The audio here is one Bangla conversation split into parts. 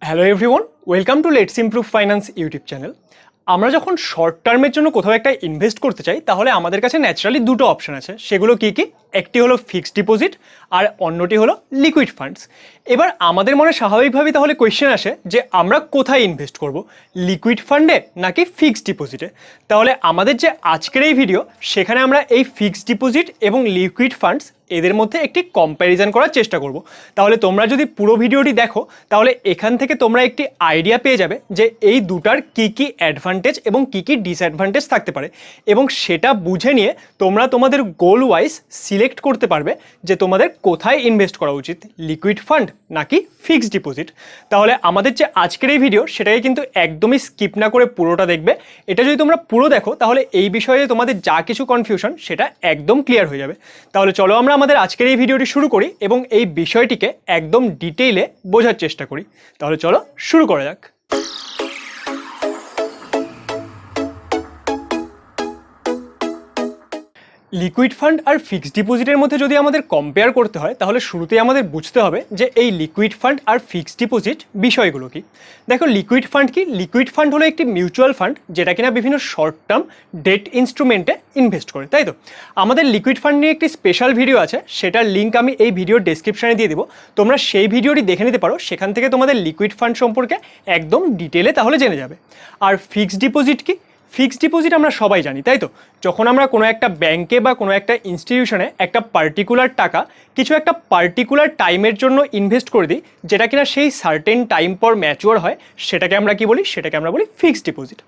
Hello everyone, welcome to let's improve finance YouTube channel. আমরা যখন শর্ট টার্মের জন্য কোথাও একটা ইনভেস্ট করতে চাই তাহলে আমাদের কাছে ন্যাচারালি দুটো অপশন আছে। সেগুলো কি কি? একটি হলো ফিক্সড ডিপোজিট আর অন্যটি হলো লিকুইড ফান্ডস। এবার আমাদের মনে স্বাভাবিকভাবেই তাহলে কোয়েশ্চেন আসে যে আমরা কোথায় ইনভেস্ট করব, লিকুইড ফান্ডে নাকি ফিক্সড ডিপোজিটে? তাহলে আমাদের যে আজকের এই ভিডিও, সেখানে আমরা এই ফিক্সড ডিপোজিট এবং লিকুইড ফান্ডস এদের মধ্যে একটি কম্প্যারিজন করার চেষ্টা করব। তাহলে তোমরা যদি পুরো ভিডিওটি দেখো তাহলে এখান থেকে তোমরা একটি আইডিয়া পেয়ে যাবে যে এই দুটার কি কি অ্যাডভান্টেজ এবং কি কি ডিসঅ্যাডভান্টেজ থাকতে পারে, এবং সেটা বুঝে নিয়ে তোমরা তোমাদের গোল ওয়াইজ সিলেক্ট করতে পারবে যে তোমাদের কোথায় ইনভেস্ট করা উচিত, লিকুইড ফান্ড নাকি ফিক্সড ডিপোজিট। তাহলে আমাদের যে আজকের এই ভিডিও সেটাকে কিন্তু একদমই স্কিপ না করে পুরোটা দেখবে। এটা যদি তোমরা পুরো দেখো তাহলে এই বিষয়ে তোমাদের যা কিছু কনফিউশন সেটা একদম ক্লিয়ার হয়ে যাবে। তাহলে চলো আমরা আমাদের আজকের এই ভিডিওটি শুরু করি এবং এই বিষয়টিকে একদম ডিটেইলে বোঝার চেষ্টা করি। তাহলে চলো শুরু করা যাক। লিকুইড ফান্ড আর ফিক্সড ডিপোজিটের মধ্যে যদি আমাদের কম্পেয়ার করতে হয় তাহলে শুরুতেই আমাদের বুঝতে হবে যে এই লিকুইড ফান্ড আর ফিক্সড ডিপোজিট বিষয়গুলো কি। দেখো, লিকুইড ফান্ড কি? লিকুইড ফান্ড হলো একটি মিউচুয়াল ফান্ড যেটা কিনা বিভিন্ন শর্ট টার্ম ডেট ইনস্ট্রুমেন্টে ইনভেস্ট করে, তাই তো? আমাদের লিকুইড ফান্ড নিয়ে একটি স্পেশাল ভিডিও আছে, সেটার লিঙ্ক আমি এই ভিডিওর ডেসক্রিপশনে দিয়ে দেবো। তোমরা সেই ভিডিওটি দেখে নিতে পারো, সেখান থেকে তোমাদের লিকুইড ফান্ড সম্পর্কে একদম ডিটেলে তাহলে জেনে যাবে। আর ফিক্সড ডিপোজিট কি? ফিক্সড ডিপোজিট আমরা সবাই জানি, তাই তো? যখন আমরা কোনো একটা ব্যাংকে বা কোনো একটা ইনস্টিটিউশনে একটা পার্টিকুলার টাকা কিছু একটা পার্টিকুলার টাইমের জন্য ইনভেস্ট করে দিই, যেটা কিনা সেই সার্টেন টাইম পর ম্যাচিওর হয়, সেটাকে আমরা কি বলি? সেটাকে আমরা বলি ফিক্সড ডিপোজিট।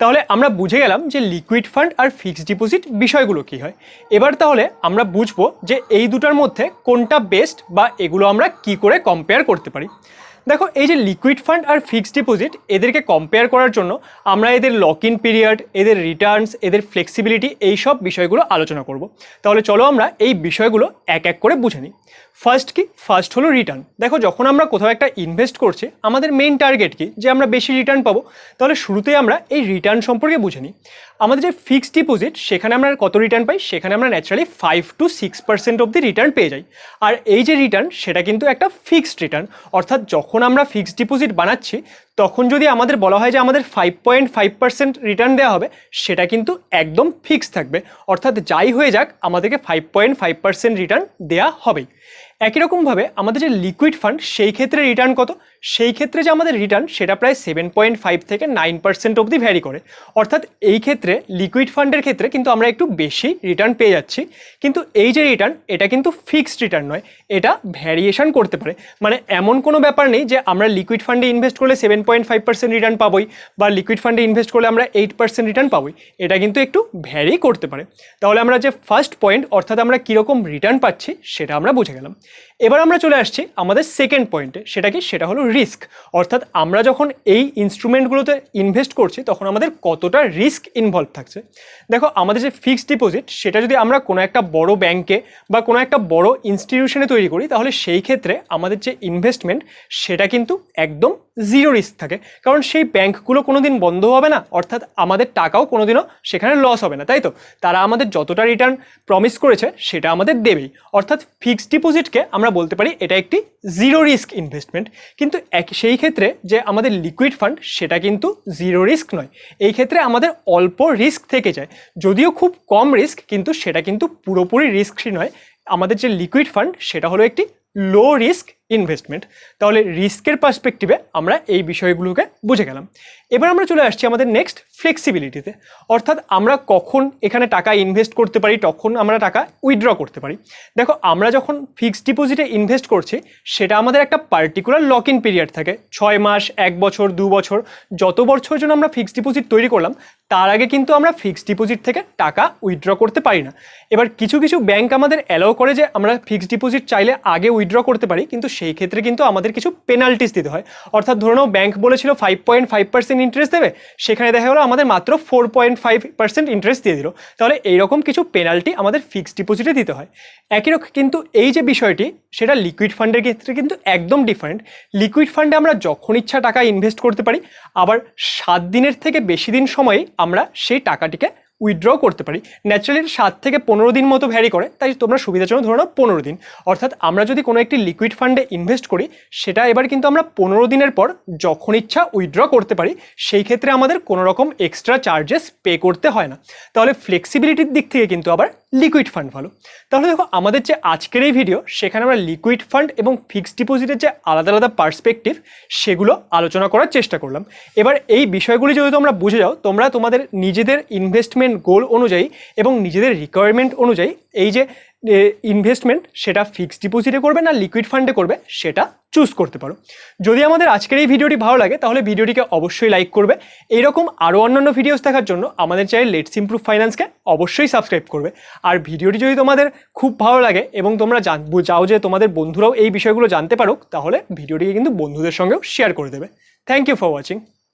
তাহলে আমরা বুঝে গেলাম যে লিকুইড ফান্ড আর ফিক্সড ডিপোজিট বিষয়গুলো কী হয়। এবার তাহলে আমরা বুঝবো যে এই দুটার মধ্যে কোনটা বেস্ট বা এগুলো আমরা কি করে কম্পেয়ার করতে পারি। দেখো, এই যে লিকুইড ফান্ড আর ফিক্সড ডিপোজিট, এদেরকে কম্পেয়ার করার জন্য আমরা এদের লক ইন পিরিয়ড, এদের রিটার্নস, এদের ফ্লেক্সিবিলিটি, এই সব বিষয়গুলো আলোচনা করব। তাহলে চলো আমরা এই বিষয়গুলো এক এক করে বুঝে নিই। ফার্স্ট কি? ফার্স্ট হলো রিটার্ন। দেখো, যখন আমরা কোথাও একটা ইনভেস্ট করছি আমাদের মেইন টার্গেট কি? যে আমরা বেশি রিটার্ন পাবো। তাহলে শুরুতেই আমরা এই রিটার্ন সম্পর্কে বুঝে নিই। আমাদের যে ফিক্সড ডিপোজিট, সেখানে আমরা কত রিটার্ন পাই? সেখানে আমরা naturally 5 to 6% of the return পেয়ে যাই। আর এই যে রিটার্ন, সেটা কিন্তু একটা ফিক্সড রিটার্ন। অর্থাৎ যখন আমরা ফিক্সড ডিপোজিট বানাচ্ছি তখন যদি আমাদের বলা হয় যে আমাদের 5.5% রিটার্ন দেওয়া হবে, সেটা কিন্তু একদম ফিক্স থাকবে। অর্থাৎ যাই হয়ে যাক আমাদেরকে 5.5% রিটার্ন দেওয়া হবেই। একই রকমভাবে আমাদের যে লিকুইড ফান্ড, সেই ক্ষেত্রে রিটার্ন কত? সেই ক্ষেত্রে যে আমাদের রিটার্ন, সেটা প্রায় 7.5 থেকে 9% অবধি ভ্যারি করে। অর্থাৎ এই ক্ষেত্রে লিকুইড ফান্ডের ক্ষেত্রে কিন্তু আমরা একটু বেশি রিটার্ন পেয়ে যাচ্ছি। কিন্তু এই যে রিটার্ন, এটা কিন্তু ফিক্সড রিটার্ন নয়, এটা ভ্যারিয়েশন করতে পারে। মানে এমন কোনো ব্যাপার নেই যে আমরা লিকুইড ফান্ডে ইনভেস্ট করলে 7.5% রিটার্ন পাবোই বা লিকুইড ফান্ডে ইনভেস্ট করলে আমরা 8% রিটার্ন পাবোই। এটা কিন্তু একটু ভ্যারি করতে পারে। তাহলে আমরা যে ফার্স্ট পয়েন্ট, অর্থাৎ আমরা কীরকম রিটার্ন পাচ্ছি, সেটা আমরা বুঝে গেলাম। এবার আমরা চলে আসছি আমাদের সেকেন্ড পয়েন্টে। সেটা কি? সেটা হলো রিস্ক। অর্থাৎ আমরা যখন এই ইনস্ট্রুমেন্টগুলোতে ইনভেস্ট করছি তখন আমাদের কতটা রিস্ক ইনভলভ থাকছে। দেখো, আমাদের যে ফিক্সড ডিপোজিট, সেটা যদি আমরা কোনো একটা বড় ব্যাংকে বা কোনো একটা বড় ইনস্টিটিউশনে তৈরি করি তাহলে সেই ক্ষেত্রে আমাদের যে ইনভেস্টমেন্ট, সেটা কিন্তু একদম জিরো রিস্ক থাকে। কারণ সেই ব্যাংকগুলো কোনোদিন বন্ধ হবে না, অর্থাৎ আমাদের টাকাও কোনোদিনও সেখানে লস হবে না, তাই তো? তারা আমাদের যতটা রিটার্ন প্রমিস করেছে সেটা আমাদের দেবেই। অর্থাৎ ফিক্সড ডিপোজিটকে আমরা বলতে পারি এটা একটি জিরো রিস্ক ইনভেস্টমেন্ট। কিন্তু সেই ক্ষেত্রে যে আমাদের লিকুইড ফান্ড, সেটা কিন্তু জিরো রিস্ক নয়। এই ক্ষেত্রে আমাদের অল্প রিস্ক থেকে যায়, যদিও খুব কম রিস্ক, কিন্তু সেটা কিন্তু পুরোপুরি রিস্ক ফ্রি নয়। আমাদের যে লিকুইড ফান্ড, সেটা হলো একটি লো রিস্ক ইনভেস্টমেন্ট। তাহলে রিস্কের পার্সপেক্টিভে আমরা এই বিষয়গুলোকে বুঝে গেলাম। এবার আমরা চলে আসছি আমাদের নেক্সট ফ্লেক্সিবিলিটিতে। অর্থাৎ আমরা কখন এখানে টাকা ইনভেস্ট করতে পারি, তখন আমরা টাকা উইথড্র করতে পারি। দেখো, আমরা যখন ফিক্সড ডিপোজিটে ইনভেস্ট করছি, সেটা আমাদের একটা পার্টিকুলার লক ইন পিরিয়ড থাকে, 6 মাস, 1 বছর, 2 বছর, যত বছরের জন্য আমরা ফিক্সড ডিপোজিট তৈরি করলাম তার আগে কিন্তু আমরা ফিক্সড ডিপোজিট থেকে টাকা উইথড্র করতে পারি না। এবার কিছু কিছু ব্যাংক আমাদের অ্যালাউ করে যে আমরা ফিক্সড ডিপোজিট চাইলে আগে উইথড্র করতে পারি, কিন্তু সেই ক্ষেত্রে কিন্তু আমাদের কিছু পেনাল্টিস দিতে হয়। অর্থাৎ ধরে নাও ব্যাংক বলেছিল 5.5% ইন্টারেস্ট দেবে, সেখানে দেখা গেলো আমাদের মাত্র 4.5% ইন্টারেস্ট দিয়ে দিল। তাহলে এইরকম কিছু পেনাল্টি আমাদের ফিক্সড ডিপোজিটে দিতে হয়। একই রকম কিন্তু এই যে বিষয়টি, সেটা লিকুইড ফান্ডের ক্ষেত্রে কিন্তু একদম ডিফারেন্ট। লিকুইড ফান্ডে আমরা যখন ইচ্ছা টাকা ইনভেস্ট করতে পারি, আবার 7 দিনের থেকে বেশি দিন সময়ে আমরা সেই টাকাটিকে উইথড্র করতে পারি। ন্যাচারালি 7 থেকে 15 দিন মতো ভ্যারি করে, তাই তোমরা সুবিধার জন্য ধরে নাও 15 দিন। অর্থাৎ আমরা যদি কোনো একটি লিকুইড ফান্ডে ইনভেস্ট করি, সেটা এবার কিন্তু আমরা 15 দিনের পর যখন ইচ্ছা উইথড্র করতে পারি। সেই ক্ষেত্রে আমাদের কোনো রকম এক্সট্রা চার্জেস পে করতে হয় না। তাহলে ফ্লেক্সিবিলিটির দিক থেকে কিন্তু আবার লিকুইড ফান্ড ভালো। তাহলে দেখো, আমাদের যে আজকের এই ভিডিও, সেখানে আমরা লিকুইড ফান্ড এবং ফিক্সড ডিপোজিটের যে আলাদা আলাদা পার্সপেক্টিভ, সেগুলো আলোচনা করার চেষ্টা করলাম। এবার এই বিষয়গুলি যদি তোমরা বুঝে যাও, তোমরা তোমাদের নিজেদের ইনভেস্টমেন্ট গোল অনুযায়ী এবং নিজেদের রিকোয়ারমেন্ট অনুযায়ী এই যে ইনভেস্টমেন্ট, সেটা ফিক্সড ডিপোজিটে করবে না লিকুইড ফান্ডে করবে, সেটা চুজ করতে পারো। যদি আমাদের আজকের এই ভিডিওটি ভালো লাগে, তাহলে ভিডিওটিকে অবশ্যই লাইক করবে। এইরকম আরও অন্যান্য ভিডিওস দেখার জন্য আমাদের চ্যানেল লেটস ইমপ্রুভ ফাইন্যান্সকে অবশ্যই সাবস্ক্রাইব করবে। আর ভিডিওটি যদি তোমাদের খুব ভালো লাগে এবং তোমরা চাও যে তোমাদের বন্ধুরাও এই বিষয়গুলো জানতে পারুক, তাহলে ভিডিওটিকে কিন্তু বন্ধুদের সঙ্গেও শেয়ার করে দেবে। Thank you for watching.